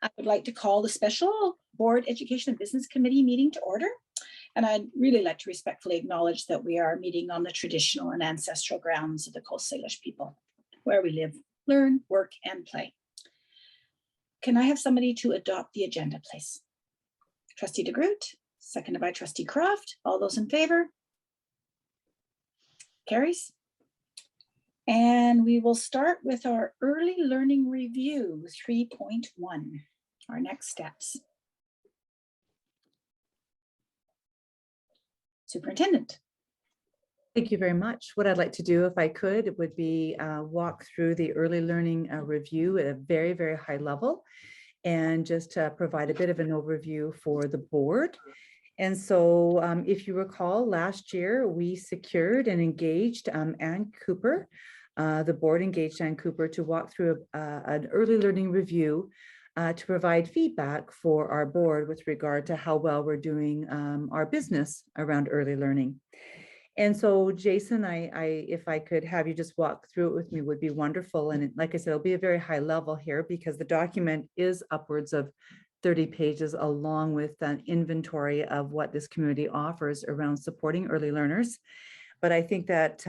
I would like to call the special Board Education and Business Committee meeting to order. And I'd really like to respectfully acknowledge that we are meeting on the traditional and ancestral grounds of the Coast Salish people, where we live, learn, work, and play. Can I have somebody to adopt the agenda, please? Trustee de Groot, seconded by Trustee Croft. All those in favor? Carries. And we will start with our early learning review 3.1, our next steps. Superintendent. Thank you very much. What I'd like to do, if I could, would be walk through the early learning review at a very, very high level and just provide a bit of an overview for the board. And so if you recall, last year we secured and engaged Ann Cooper. The board engaged Ann Cooper to walk through an early learning review to provide feedback for our board with regard to how well we're doing our business around early learning. And so, Jason, if I could have you just walk through it with me would be wonderful. And like I said, it'll be a very high level here because the document is upwards of 30 pages along with an inventory of what this community offers around supporting early learners. But I think that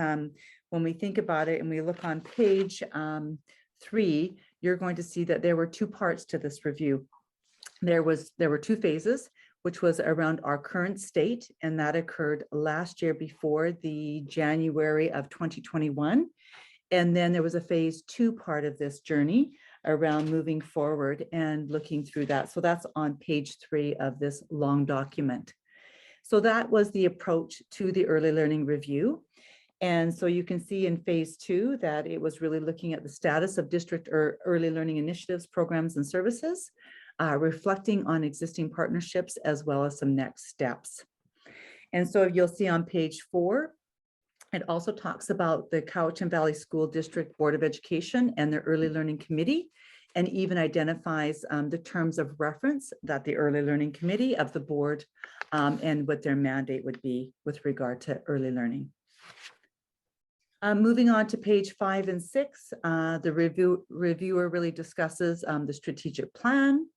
when we think about it and we look on page 3, you're going to see that there were 2 parts to this review. There were 2 phases, which was around our current state, and that occurred last year before the January of 2021. And then there was a phase 2 part of this journey around moving forward and looking through that. So that's on page 3 of this long document. So that was the approach to the early learning review. And so you can see in phase 2 that it was really looking at the status of district or early learning initiatives, programs, and services, reflecting on existing partnerships as well as some next steps. And so you'll see on page 4, it also talks about the Cowichan Valley School District Board of Education and their Early Learning Committee, and even identifies the terms of reference that the Early Learning Committee of the board and what their mandate would be with regard to early learning. Moving on to page 5 and 6, the reviewer really discusses the strategic plan,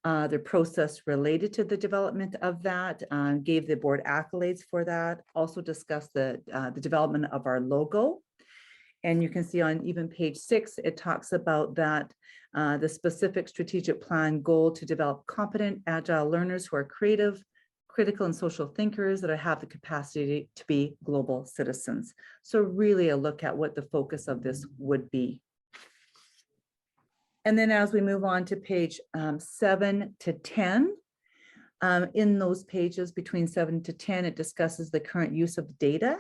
the process related to the development of that, gave the board accolades for that, also discussed the development of our logo. And you can see on even page 6, it talks about that the specific strategic plan goal to develop competent, agile learners who are creative, critical, and social thinkers that have the capacity to be global citizens. So really a look at what the focus of this would be. And then as we move on to page 7 to 10, in those pages between 7 to 10, it discusses the current use of data,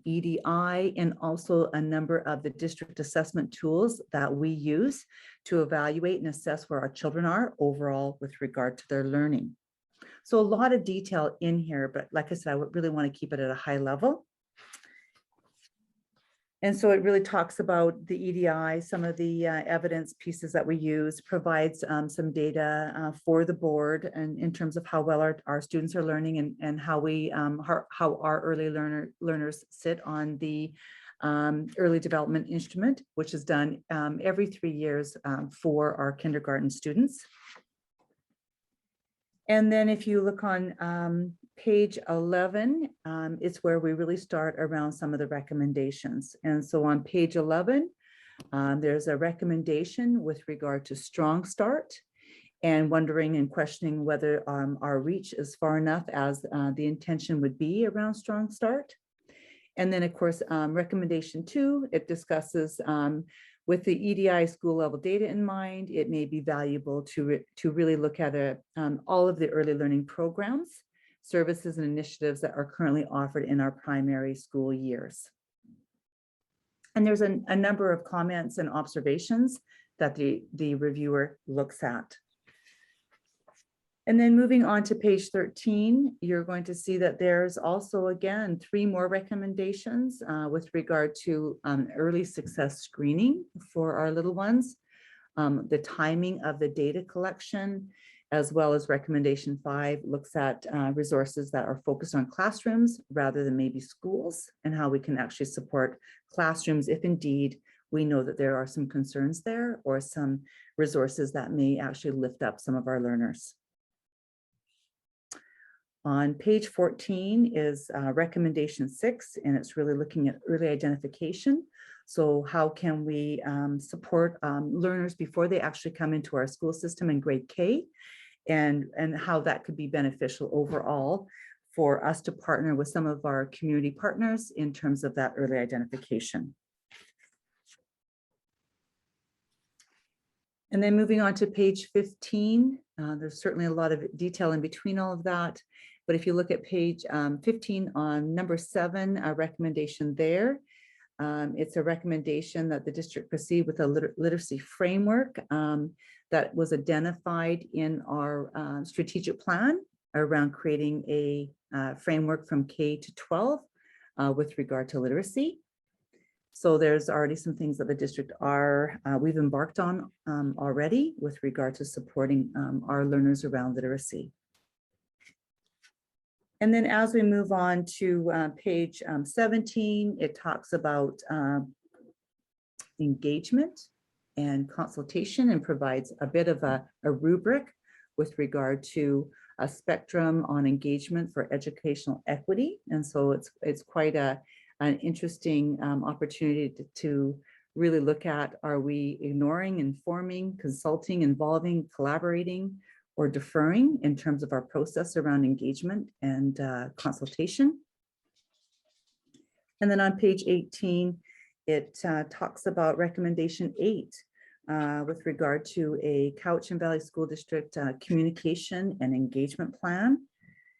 EDI, and also a number of the district assessment tools that we use to evaluate and assess where our children are overall with regard to their learning. So a lot of detail in here, but like I said, I would really want to keep it at a high level. And so it really talks about the EDI, some of the evidence pieces that we use, provides some data for the board and in terms of how well our students are learning and how our early learners sit on the early development instrument, which is done every 3 years for our kindergarten students. And then if you look on page 11, it's where we really start around some of the recommendations. And so on page 11, there's a recommendation with regard to Strong Start and wondering and questioning whether our reach is far enough as the intention would be around Strong Start. And then of course, recommendation 2, it discusses with the EDI school level data in mind, it may be valuable to really look at all of the early learning programs, services, and initiatives that are currently offered in our primary school years. And there's a number of comments and observations that the reviewer looks at. And then moving on to page 13, you're going to see that there's also, again, 3 more recommendations with regard to early success screening for our little ones, the timing of the data collection, as well as recommendation 5 looks at resources that are focused on classrooms rather than maybe schools, and how we can actually support classrooms if indeed we know that there are some concerns there or some resources that may actually lift up some of our learners. On page 14 is recommendation 6, and it's really looking at early identification. So how can we support learners before they actually come into our school system in grade K, and how that could be beneficial overall for us to partner with some of our community partners in terms of that early identification. And then moving on to page 15, there's certainly a lot of detail in between all of that. But if you look at page 15 on number 7, a recommendation there, it's a recommendation that the district proceed with a literacy framework that was identified in our strategic plan around creating a framework from K to 12 with regard to literacy. So there's already some things that the district we've embarked on already with regard to supporting our learners around literacy. And then as we move on to page 17, it talks about engagement and consultation and provides a bit of a rubric with regard to a spectrum on engagement for educational equity. And so it's quite an interesting opportunity to really look at, are we ignoring, informing, consulting, involving, collaborating, or deferring in terms of our process around engagement and consultation. And then on page 18, it talks about recommendation 8 with regard to a Cowichan Valley School District communication and engagement plan.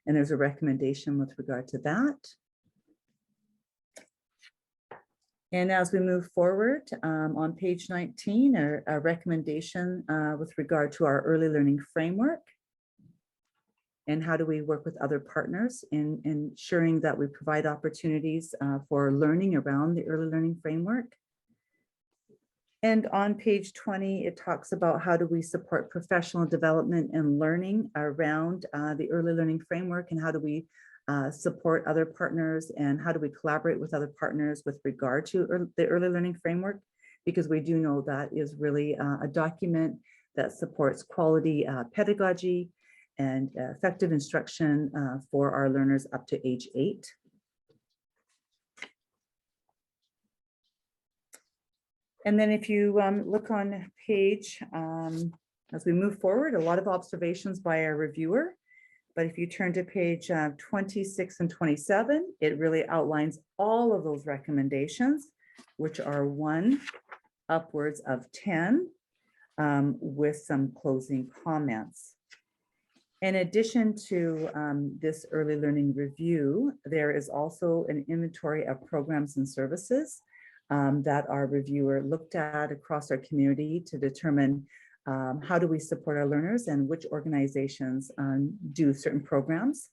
And there's a recommendation with regard to that. And as we move forward on page 19, a recommendation with regard to our early learning framework and how do we work with other partners in ensuring that we provide opportunities for learning around the early learning framework. And on page 20, it talks about how do we support professional development and learning around the early learning framework, and how do we support other partners, and how do we collaborate with other partners with regard to the early learning framework, because we do know that is really a document that supports quality pedagogy and effective instruction for our learners up to age 8. And then if you look on page, as we move forward, a lot of observations by our reviewer. But if you turn to page 26 and 27, it really outlines all of those recommendations, which are 1 upwards of 10 with some closing comments. In addition to this early learning review, there is also an inventory of programs and services that our reviewer looked at across our community to determine how do we support our learners and which organizations do certain programs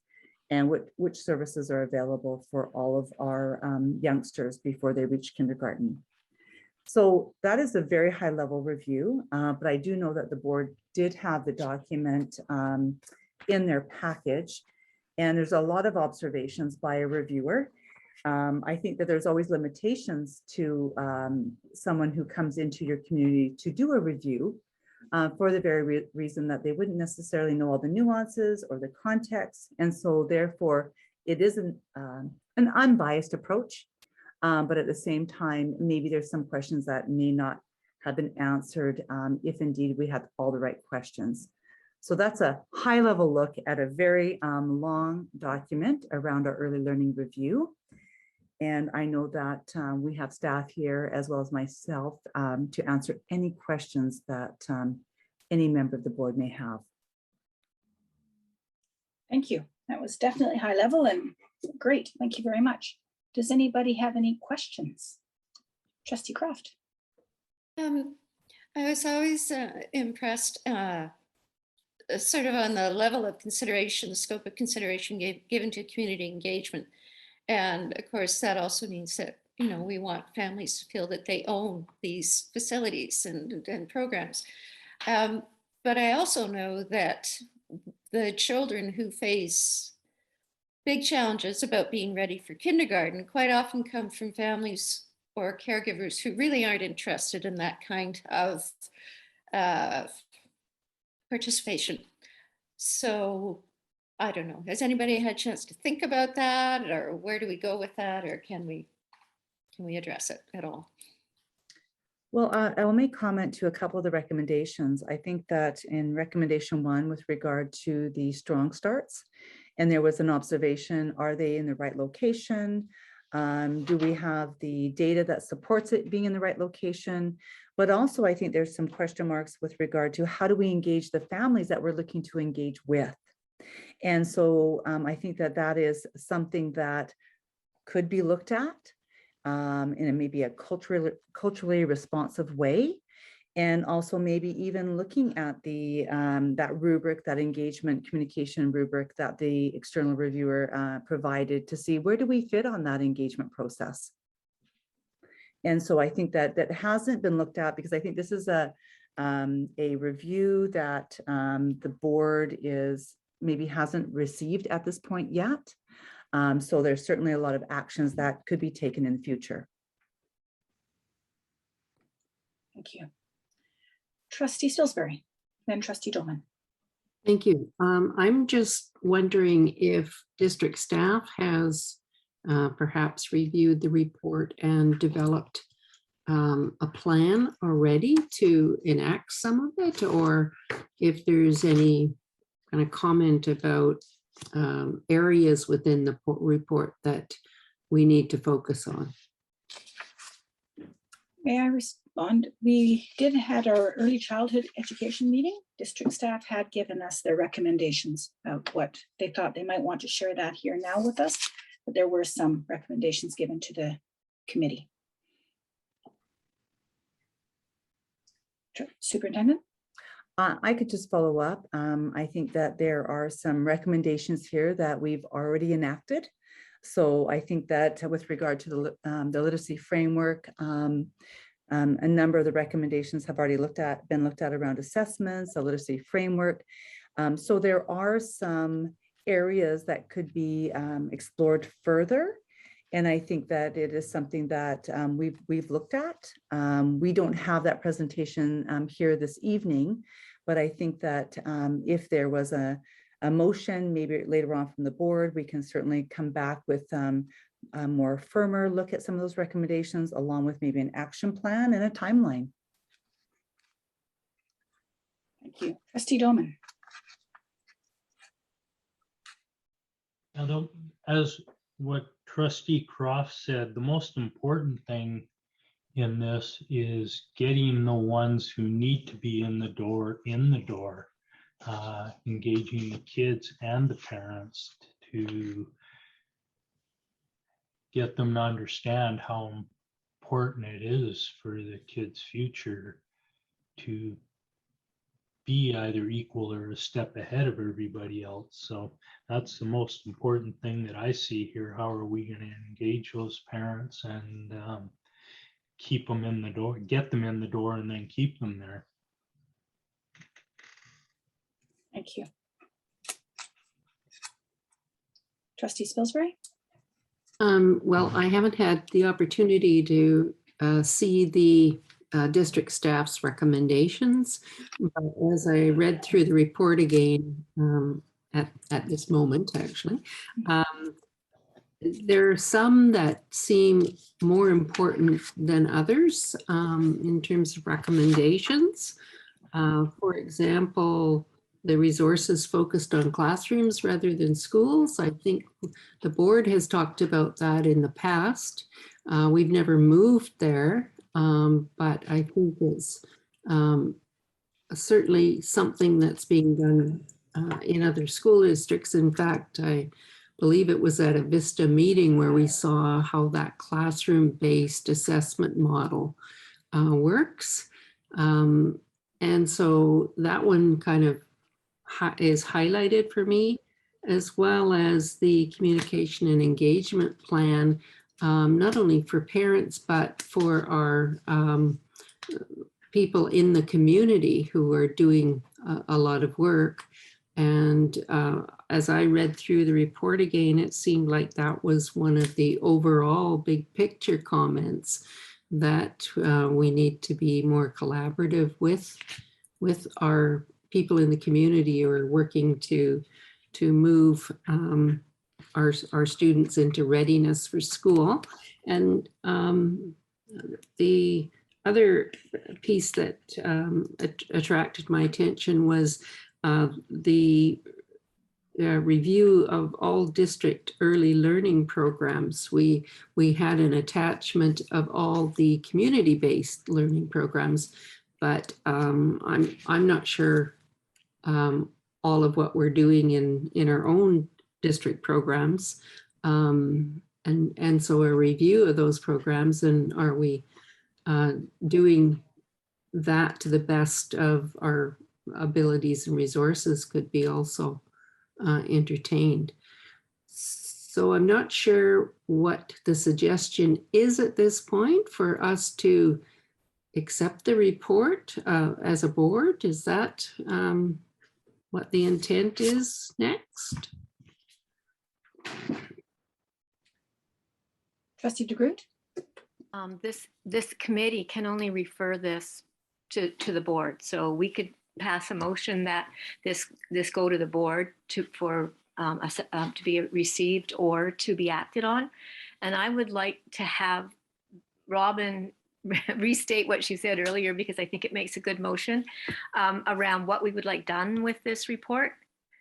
and which services are available for all of our youngsters before they reach kindergarten. So that is a very high level review, but I do know that the board did have the document in their package, and there's a lot of observations by a reviewer. I think that there's always limitations to someone who comes into your community to do a review for the very reason that they wouldn't necessarily know all the nuances or the context. And so therefore, it isn't an unbiased approach, but at the same time, maybe there's some questions that may not have been answered if indeed we had all the right questions. So that's a high level look at a very long document around our early learning review. And I know that we have staff here as well as myself to answer any questions that any member of the board may have. Thank you. That was definitely high level and great. Thank you very much. Does anybody have any questions? Trustee Kraft. I was always impressed sort of on the level of consideration, the scope of consideration given to community engagement. And of course, that also means that, we want families to feel that they own these facilities and programs. But I also know that the children who face big challenges about being ready for kindergarten quite often come from families or caregivers who really aren't interested in that kind of participation. So I don't know. Has anybody had a chance to think about that, or where do we go with that, or can we address it at all? Well, I will make comment to a couple of the recommendations. I think that in recommendation 1 with regard to the strong starts, and there was an observation, are they in the right location? Do we have the data that supports it being in the right location? But also I think there's some question marks with regard to how do we engage the families that we're looking to engage with? And so I think that that is something that could be looked at in maybe a culturally responsive way. And also maybe even looking at the that rubric, that engagement communication rubric that the external reviewer provided to see where do we fit on that engagement process. And so I think that that hasn't been looked at, because I think this is a review that the board is maybe hasn't received at this point yet. So there's certainly a lot of actions that could be taken in the future. Thank you. Trustee Stillsbury, then Trustee Dolman. Thank you. I'm just wondering if district staff has perhaps reviewed the report and developed a plan already to enact some of it, or if there's any kind of comment about areas within the report that we need to focus on. May I respond? We did had our early childhood education meeting. District staff had given us their recommendations of what they thought. They might want to share that here now with us, but there were some recommendations given to the committee. Superintendent? I could just follow up. I think that there are some recommendations here that we've already enacted. So I think that with regard to the literacy framework, a number of the recommendations have already been looked at around assessments, the literacy framework. So there are some areas that could be explored further. And I think that it is something that we've looked at. We don't have that presentation here this evening, but I think that if there was a motion, maybe later on from the board, we can certainly come back with a more firmer look at some of those recommendations, along with maybe an action plan and a timeline. Thank you. Trustee Dolman. Now, as what Trustee Croft said, the most important thing in this is getting the ones who need to be in the door, engaging the kids and the parents to get them to understand how important it is for the kids' future to be either equal or a step ahead of everybody else. So that's the most important thing that I see here. How are we going to engage those parents and keep them in the door, get them in the door, and then keep them there? Thank you. Trustee Spilsbury? Well, I haven't had the opportunity to see the district staff's recommendations, but as I read through the report again at this moment, actually, there are some that seem more important than others in terms of recommendations. For example, the resources focused on classrooms rather than schools. I think the board has talked about that in the past. We've never moved there, but I think it's certainly something that's being done in other school districts. In fact, I believe it was at a VISTA meeting where we saw how that classroom-based assessment model works. And so that one kind of is highlighted for me, as well as the communication and engagement plan, not only for parents, but for our people in the community who are doing a lot of work. And as I read through the report again, it seemed like that was one of the overall big picture comments, that we need to be more collaborative with our people in the community who are working to move our students into readiness for school. And the other piece that attracted my attention was the review of all district early learning programs. We had an attachment of all the community-based learning programs, but I'm not sure all of what we're doing in our own district programs. And so a review of those programs, and are we doing that to the best of our abilities and resources, could be also entertained. So I'm not sure what the suggestion is at this point for us to accept the report as a board. Is that what the intent is next? Trustee DeGroot? This committee can only refer this to the board. So we could pass a motion that this go to the board to be received or to be acted on. And I would like to have Robin restate what she said earlier, because I think it makes a good motion around what we would like done with this report,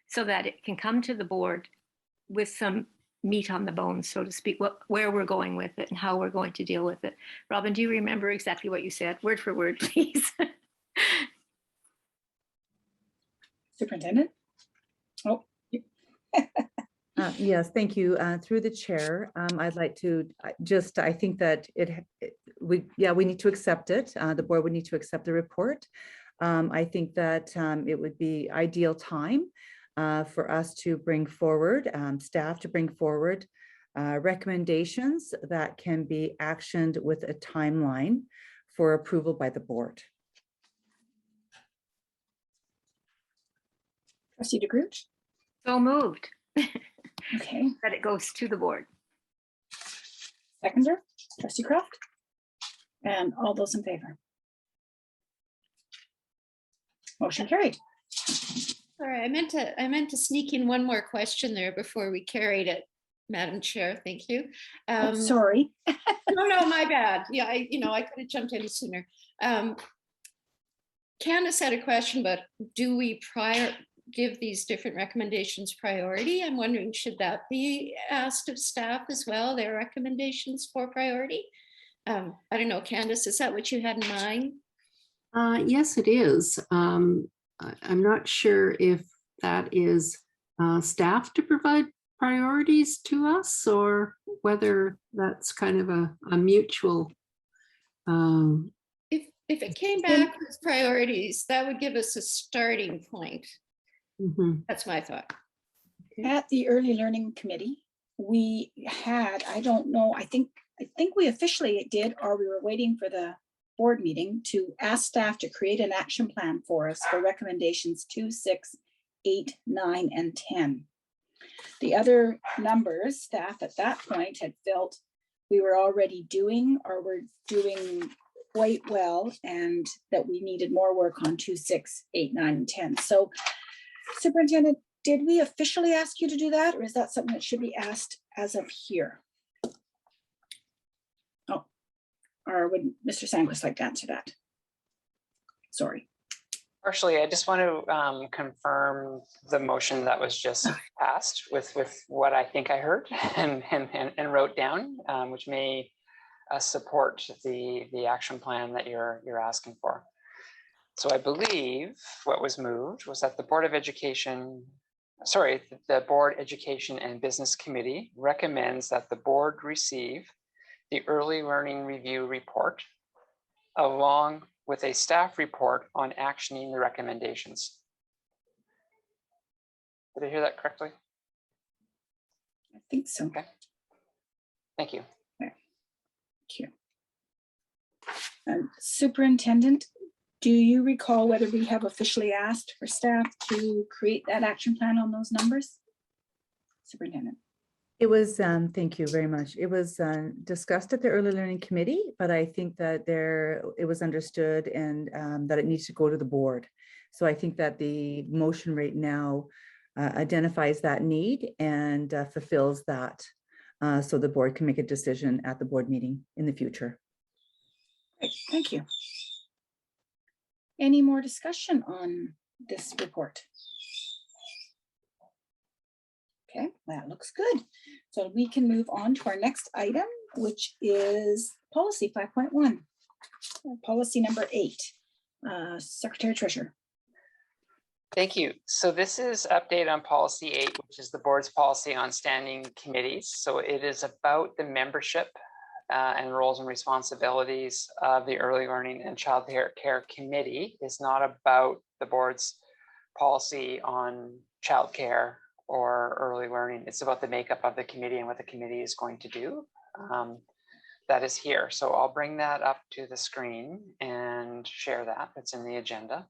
so that it can come to the board with some meat on the bones, so to speak, where we're going with it and how we're going to deal with it. Robin, do you remember exactly what you said? Word for word, please. Superintendent? Oh. Yes, thank you. Through the chair, I'd like to I think that we need to accept it. The board would need to accept the report. I think that it would be ideal time for us to bring forward, staff to bring forward recommendations that can be actioned with a timeline for approval by the board. Trustee DeGroot? So moved. Okay. That it goes to the board. Seconder? Trustee Croft? And all those in favor? Motion carried. Sorry, I meant to sneak in one more question there before we carried it, Madam Chair. Thank you. Oh, sorry. No, my bad. Yeah, I could have jumped in sooner. Candace had a question, but do we give these different recommendations priority? I'm wondering, should that be asked of staff as well, their recommendations for priority? I don't know, Candace, is that what you had in mind? Yes, it is. I'm not sure if that is staff to provide priorities to us, or whether that's kind of a mutual. If it came back with priorities, that would give us a starting point. Mm-hmm. That's my thought. At the Early Learning Committee, we had, I don't know, I think we officially did, or we were waiting for the board meeting to ask staff to create an action plan for us for recommendations 2, 6, 8, 9, and 10. The other numbers, staff at that point had felt we were already doing, or were doing quite well, and that we needed more work on 2, 6, 8, 9, and 10. So, Superintendent, did we officially ask you to do that, or is that something that should be asked as of here? Oh, or would Mr. Sandquist like to answer that? Sorry. Partially, I just want to confirm the motion that was just passed with what I think I heard and wrote down, which may support the action plan that you're asking for. So I believe what was moved was that the Board Education and Business Committee recommends that the board receive the Early Learning Review Report along with a staff report on actioning the recommendations. Did I hear that correctly? I think so. Okay. Thank you. Thank you. Superintendent, Do you recall whether we have officially asked for staff to create that action plan on those numbers? Superintendent. It was, thank you very much. It was discussed at the Early Learning Committee, but I think that it was understood and that it needs to go to the board. So I think that the motion right now identifies that need and fulfills that. So the board can make a decision at the board meeting in the future. Great, thank you. Any more discussion on this report? Okay, that looks good. So we can move on to our next item, which is policy 5.1, policy number 8. Secretary Treasurer. Thank you. So this is update on policy 8, which is the board's policy on standing committees. So it is about the membership and roles and responsibilities of the Early Learning and Child Care Committee. It's not about the board's policy on childcare or early learning. It's about the makeup of the committee and what the committee is going to do. That is here. So I'll bring that up to the screen and share that. It's in the agenda.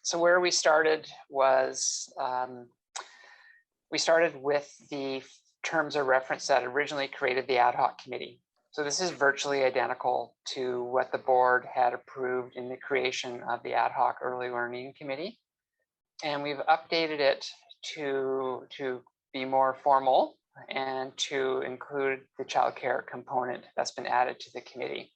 So where we started was, we started with the terms of reference that originally created the ad hoc committee. So this is virtually identical to what the board had approved in the creation of the ad hoc early learning committee. And we've updated it to be more formal and to include the child care component that's been added to the committee.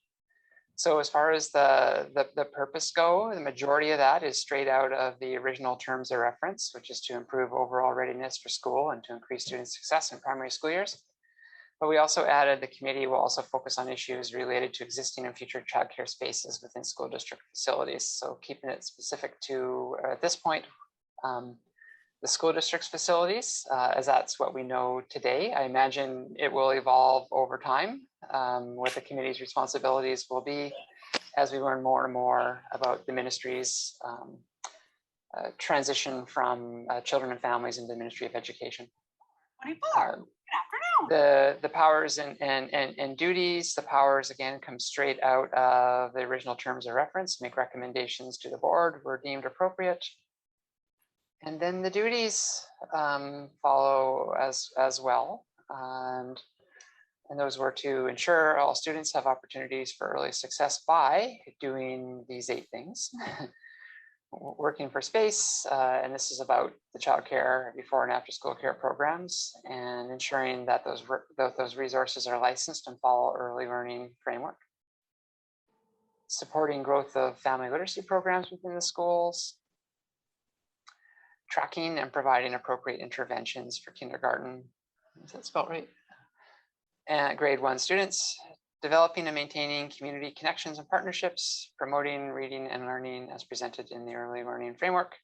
So as far as the purpose go, the majority of that is straight out of the original terms of reference, which is to improve overall readiness for school and to increase student success in primary school years. But we also added the committee will also focus on issues related to existing and future childcare spaces within school district facilities. So keeping it specific to, at this point, the school district's facilities, as that's what we know today. I imagine it will evolve over time, what the committee's responsibilities will be as we learn more and more about the ministry's transition from children and families into the Ministry of Education. The powers and duties, the powers again come straight out of the original terms of reference, make recommendations to the board were deemed appropriate. And then the duties follow as well. And those were to ensure all students have opportunities for early success by doing these 8 things. Working for space, and this is about the child care before and after school care programs, and ensuring that those resources are licensed and follow early learning framework. Supporting growth of family literacy programs within the schools. Tracking and providing appropriate interventions for kindergarten, is that spelled right? And grade 1 students, developing and maintaining community connections and partnerships, promoting reading and learning as presented in the early learning framework,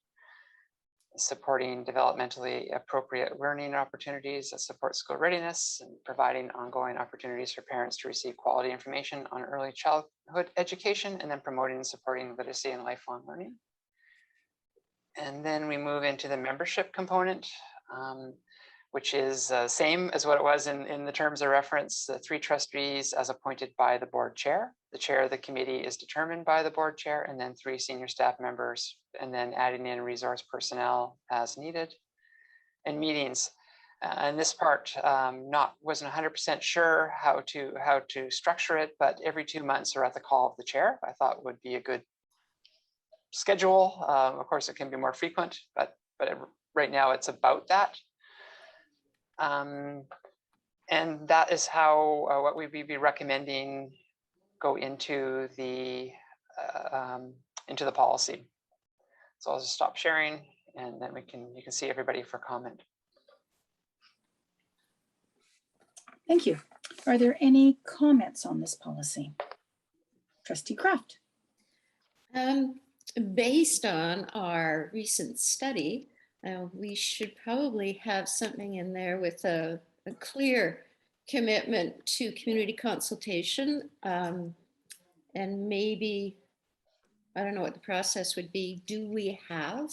supporting developmentally appropriate learning opportunities that support school readiness, and providing ongoing opportunities for parents to receive quality information on early childhood education, and then promoting and supporting literacy and lifelong learning. And then we move into the membership component, which is same as what it was in the terms of reference, the 3 trustees as appointed by the board chair. The chair of the committee is determined by the board chair, and then 3 senior staff members, and then adding in resource personnel as needed. And meetings. And this part wasn't 100% sure how to structure it, but every 2 months or at the call of the chair, I thought would be a good schedule. Of course, it can be more frequent, but right now it's about that. And that is how what we would be recommending go into the policy. So I'll just stop sharing, and then you can see everybody for comment. Thank you. Are there any comments on this policy? Trustee Kraft. Based on our recent study, we should probably have something in there with a clear commitment to community consultation, and maybe, I don't know what the process would be. Do we have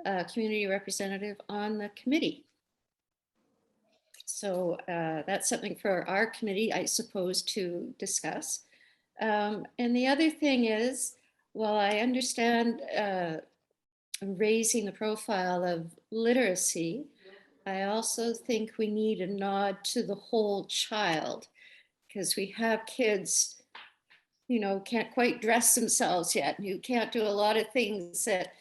a community representative on the committee? So that's something for our committee, I suppose, to discuss. And the other thing is, while I understand raising the profile of literacy, I also think we need a nod to the whole child, because we have kids, you know, can't quite dress themselves yet, who can't do a lot of things that,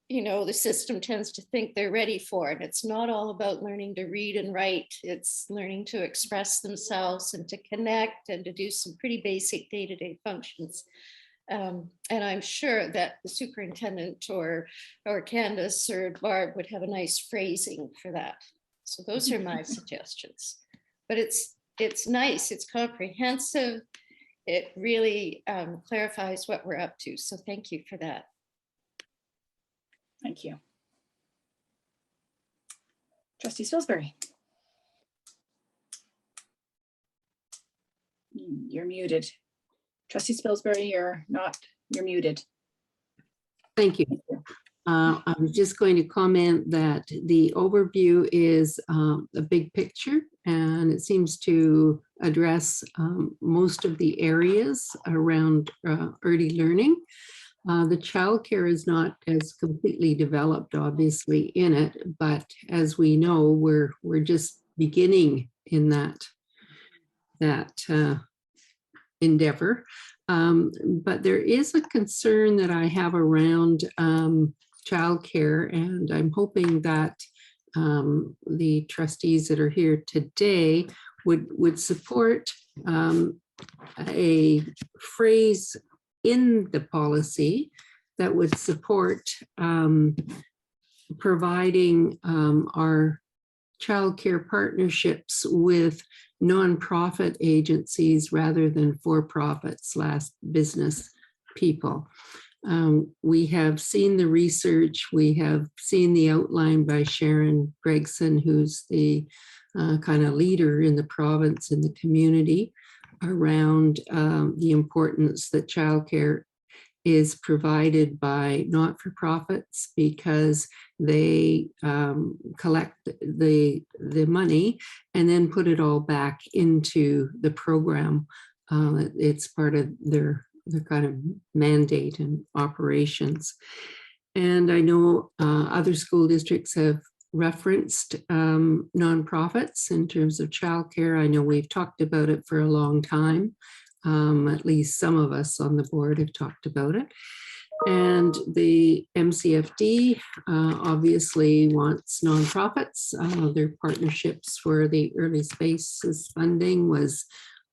you know, the system tends to think they're ready for. And it's not all about learning to read and write. It's learning to express themselves and to connect and to do some pretty basic day-to-day functions. And I'm sure that the superintendent or Candace or Barb would have a nice phrasing for that. So those are my suggestions. But it's nice, it's comprehensive. It really clarifies what we're up to. So thank you for that. Thank you. Trustee Spilsbury. You're muted. Trustee Spilsbury, you're muted. Thank you. I was just going to comment that the overview is a big picture, and it seems to address most of the areas around early learning. The childcare is not as completely developed, obviously, in it, but as we know, we're just beginning in that endeavor. But there is a concern that I have around childcare, and I'm hoping that the trustees that are here today would support a phrase in the policy that would support providing our childcare partnerships with nonprofit agencies rather than for-profit/business people. We have seen the research, we have seen the outline by Sharon Gregson, who's the kind of leader in the province and the community around the importance that childcare is provided by not-for-profits, because they collect the money and then put it all back into the program. It's part of their kind of mandate and operations. And I know other school districts have referenced nonprofits in terms of childcare. I know we've talked about it for a long time. At least some of us on the board have talked about it. And the MCFD obviously wants nonprofits. Their partnerships for the early spaces funding was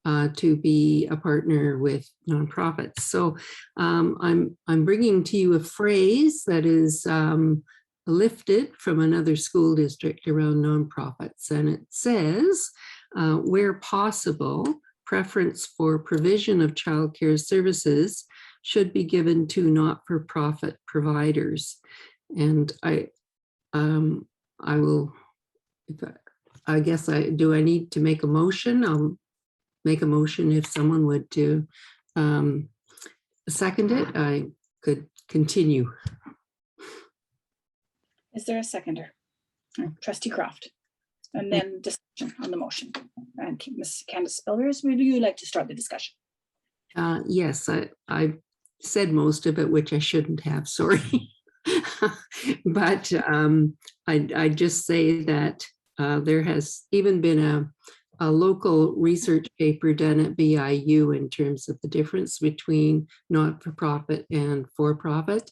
to be a partner with nonprofits. So I'm bringing to you a phrase that is lifted from another school district around nonprofits, and it says, where possible, preference for provision of childcare services should be given to not-for-profit providers. And I will, I guess do I need to make a motion? I'll make a motion if someone would to second it. I could continue. Is there a seconder? Trustee Croft. And then discussion on the motion. And Ms. Candace Spilsbury, would you like to start the discussion? Yes, I said most of it, which I shouldn't have, sorry. But I just say that there has even been a local research paper done at BIU in terms of the difference between not-for-profit and for-profit,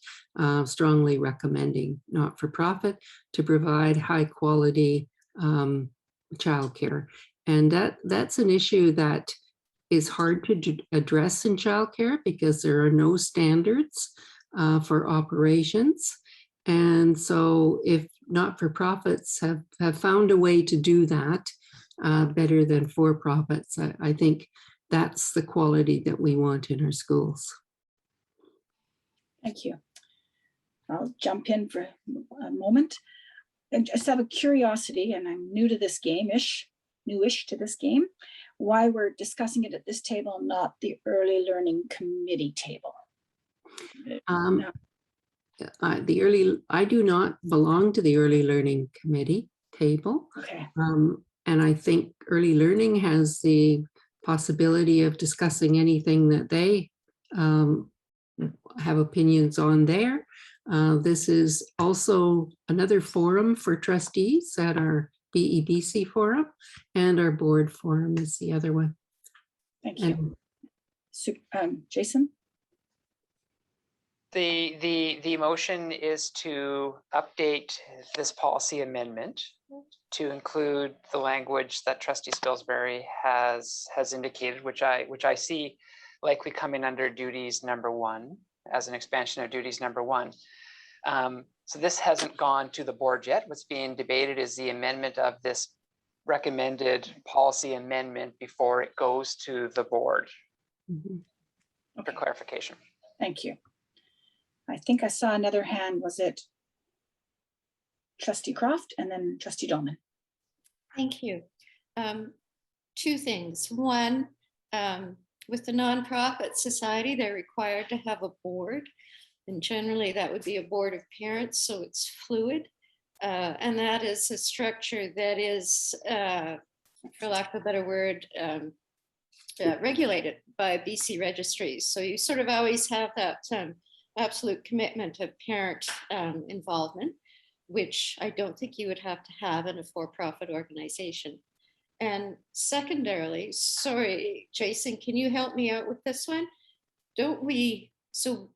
strongly recommending not-for-profit to provide high-quality childcare. And that's an issue that is hard to address in childcare because there are no standards for operations. And so if not-for-profits have found a way to do that better than for-profits, I think that's the quality that we want in our schools. Thank you. I'll jump in for a moment. And just have a curiosity, and I'm new to this game-ish, newish to this game, why we're discussing it at this table, not the early learning committee table. I do not belong to the early learning committee table. Okay. And I think early learning has the possibility of discussing anything that they have opinions on there. This is also another forum for trustees at our BEBC forum, and our board forum is the other one. Thank you. Jason? The motion is to update this policy amendment to include the language that Trustee Spilsbury has indicated, which I see likely coming under duties number 1 as an expansion of duties number 1. So this hasn't gone to the board yet. What's being debated is the amendment of this recommended policy amendment before it goes to the board for clarification. Thank you. I think I saw another hand. Was it Trustee Croft and then Trustee Dolman? Thank you. 2 things. One, with the nonprofit society, they're required to have a board. And generally that would be a board of parents, so it's fluid. And that is a structure that is, for lack of a better word, regulated by BC registries. So you sort of always have that absolute commitment of parent involvement, which I don't think you would have to have in a for-profit organization. And secondarily, sorry, Jason, can you help me out with this one? So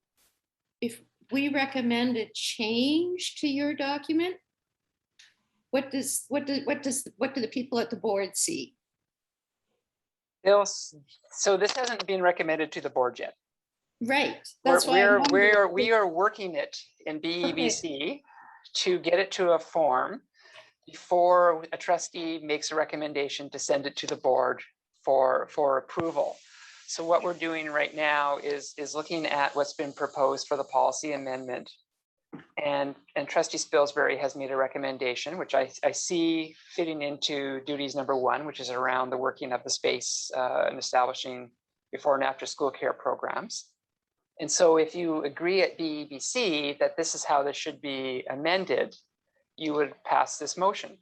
if we recommend a change to your document, what do the people at the board see? So this hasn't been recommended to the board yet. Right. That's why we are working it in BEBC to get it to a form before a trustee makes a recommendation to send it to the board for approval. So what we're doing right now is looking at what's been proposed for the policy amendment. And Trustee Spilsbury has made a recommendation, which I see fitting into duties number 1, which is around the working of the space and establishing before and after school care programs. And so if you agree at BEBC that this is how this should be amended, you would pass this motion.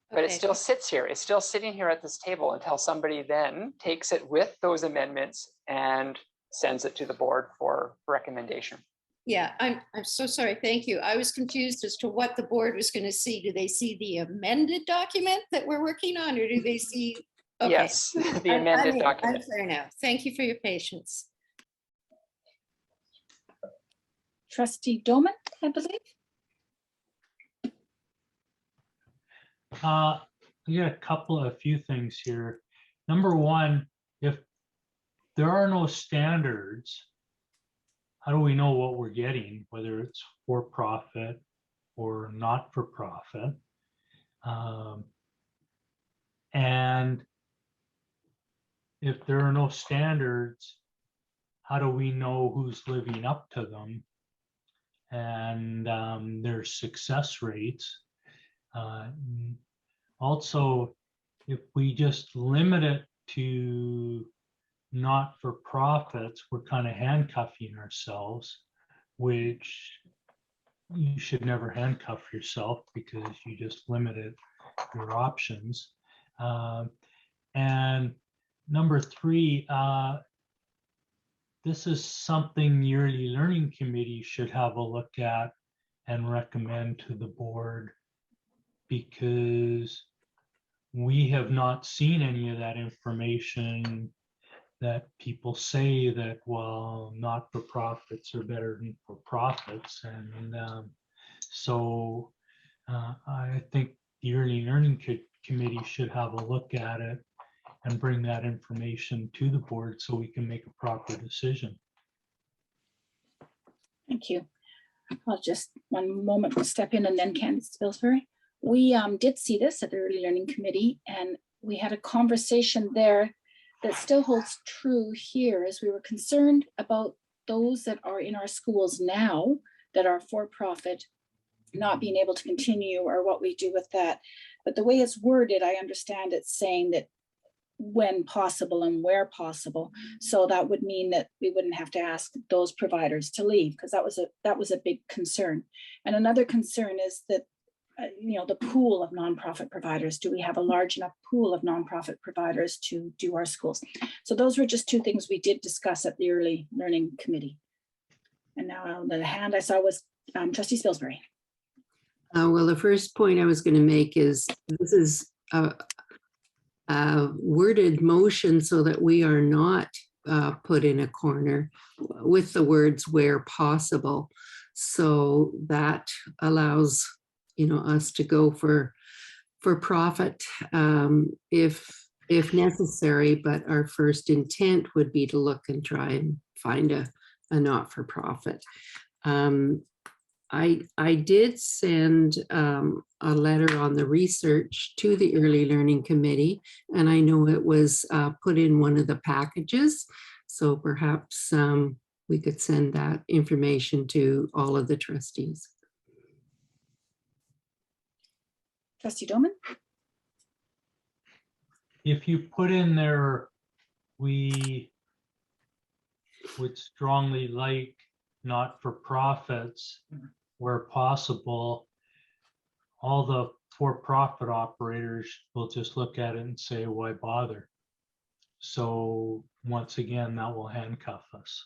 But it still sits here. It's still sitting here at this table until somebody then takes it with those amendments and sends it to the board for recommendation. Yeah, I'm so sorry. Thank you. I was confused as to what the board was going to see. Do they see the amended document that we're working on, or do they see? Okay. Yes, the amended document. I'm clear now. Thank you for your patience. Trustee Dolman, I believe. I got a few things here. Number 1, if there are no standards, how do we know what we're getting, whether it's for profit or not for profit? And if there are no standards, how do we know who's living up to them and their success rates? Also, if we just limit it to not-for-profits, we're kind of handcuffing ourselves, which you should never handcuff yourself because you just limited your options. And number 3, this is something the Early Learning Committee should have a look at and recommend to the board, because we have not seen any of that information that people say that, well, not-for-profits are better than for-profits. And so I think the Early Learning Committee should have a look at it and bring that information to the board so we can make a proper decision. Thank you. I'll just one moment step in, and then Candace Spilsbury. We did see this at the Early Learning Committee, and we had a conversation there that still holds true here, as we were concerned about those that are in our schools now that are for-profit not being able to continue, or what we do with that. But the way it's worded, I understand it's saying that when possible and where possible. So that would mean that we wouldn't have to ask those providers to leave, because that was a big concern. And another concern is that the pool of nonprofit providers. Do we have a large enough pool of nonprofit providers to do our schools? So those were just two things we did discuss at the Early Learning Committee. And now the hand I saw was Trustee Spilsbury. Well, the first point I was going to make is this is a worded motion so that we are not put in a corner with the words "where possible." So that allows, us to go for profit if necessary, but our first intent would be to look and try and find a not-for-profit. I did send a letter on the research to the Early Learning Committee, and I know it was put in one of the packages. So perhaps we could send that information to all of the trustees. Trustee Doman? If you put in there, we would strongly like not-for-profits where possible, all the for-profit operators will just look at it and say, why bother? So once again, that will handcuff us.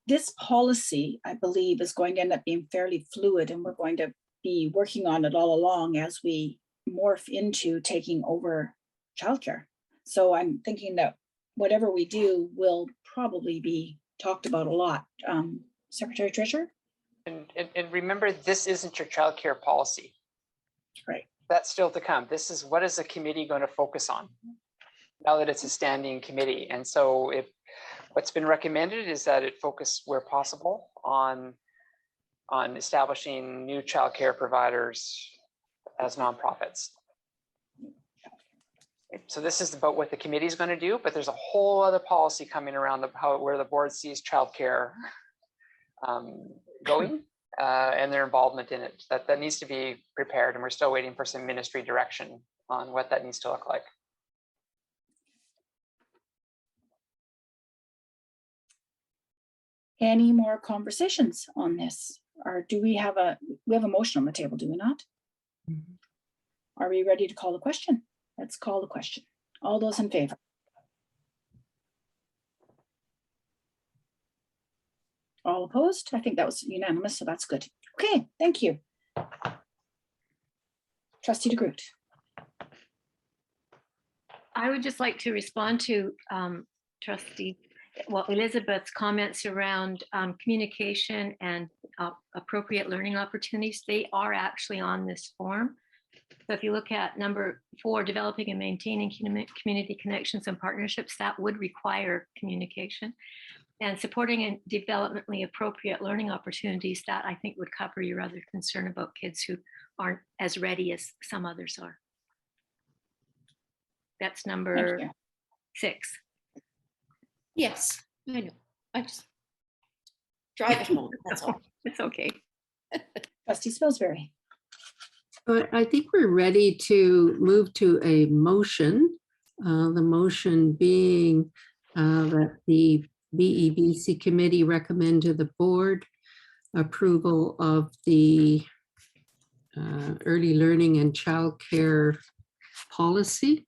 This policy, I believe, is going to end up being fairly fluid, and we're going to be working on it all along as we morph into taking over childcare. So I'm thinking that whatever we do will probably be talked about a lot. Secretary Treasurer? And remember, this isn't your childcare policy. Right. That's still to come. This is what is the committee going to focus on now that it's a standing committee. And so what's been recommended is that it focus where possible on establishing new childcare providers as nonprofits. So this is about what the committee is going to do, but there's a whole other policy coming around where the board sees childcare going and their involvement in it. That needs to be prepared, and we're still waiting for some ministry direction on what that needs to look like. Any more conversations on this? Or do we have a motion on the table, do we not? Mm-hmm. Are we ready to call the question? Let's call the question. All those in favor? All opposed? I think that was unanimous, so that's good. Okay, thank you. Trustee de Groot. I would just like to respond to Elizabeth's comments around communication and appropriate learning opportunities. They are actually on this form. So if you look at number 4, developing and maintaining community connections and partnerships, that would require communication. And supporting and developmentally appropriate learning opportunities, that I think would cover your other concern about kids who aren't as ready as some others are. That's number 6. Yes, I know. I just drive it home. That's all. It's okay. Trustee Spilsbury. But I think we're ready to move to a motion. The motion being that the BEBC committee recommend to the board approval of the early learning and childcare policy.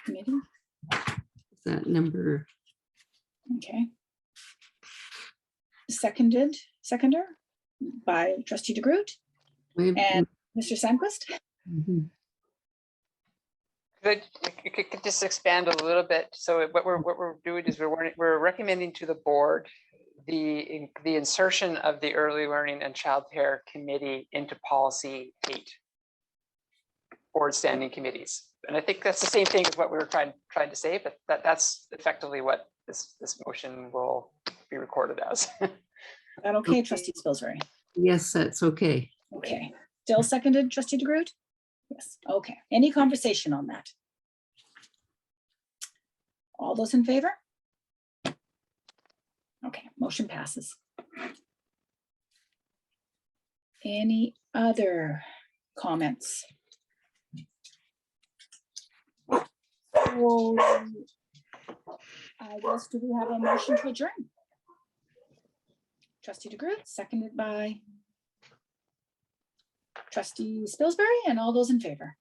Committee. Is that number? Okay. Seconder by Trustee de Groot and Mr. Sandquist. Mm-hmm. Could just expand a little bit. So what we're doing is we're recommending to the board the insertion of the early learning and childcare committee into policy 8, board standing committees. And I think that's the same thing as what we were trying to say, but that's effectively what this motion will be recorded as. Is that okay, Trustee Spilsbury? Yes, that's okay. Okay. Still seconded, Trustee de Groot? Yes. Okay. Any conversation on that? All those in favor? Okay. Motion passes. Any other comments? So I guess, do we have a motion to adjourn? Trustee DeGroot, seconded by Trustee Spilsbury, and all those in favor.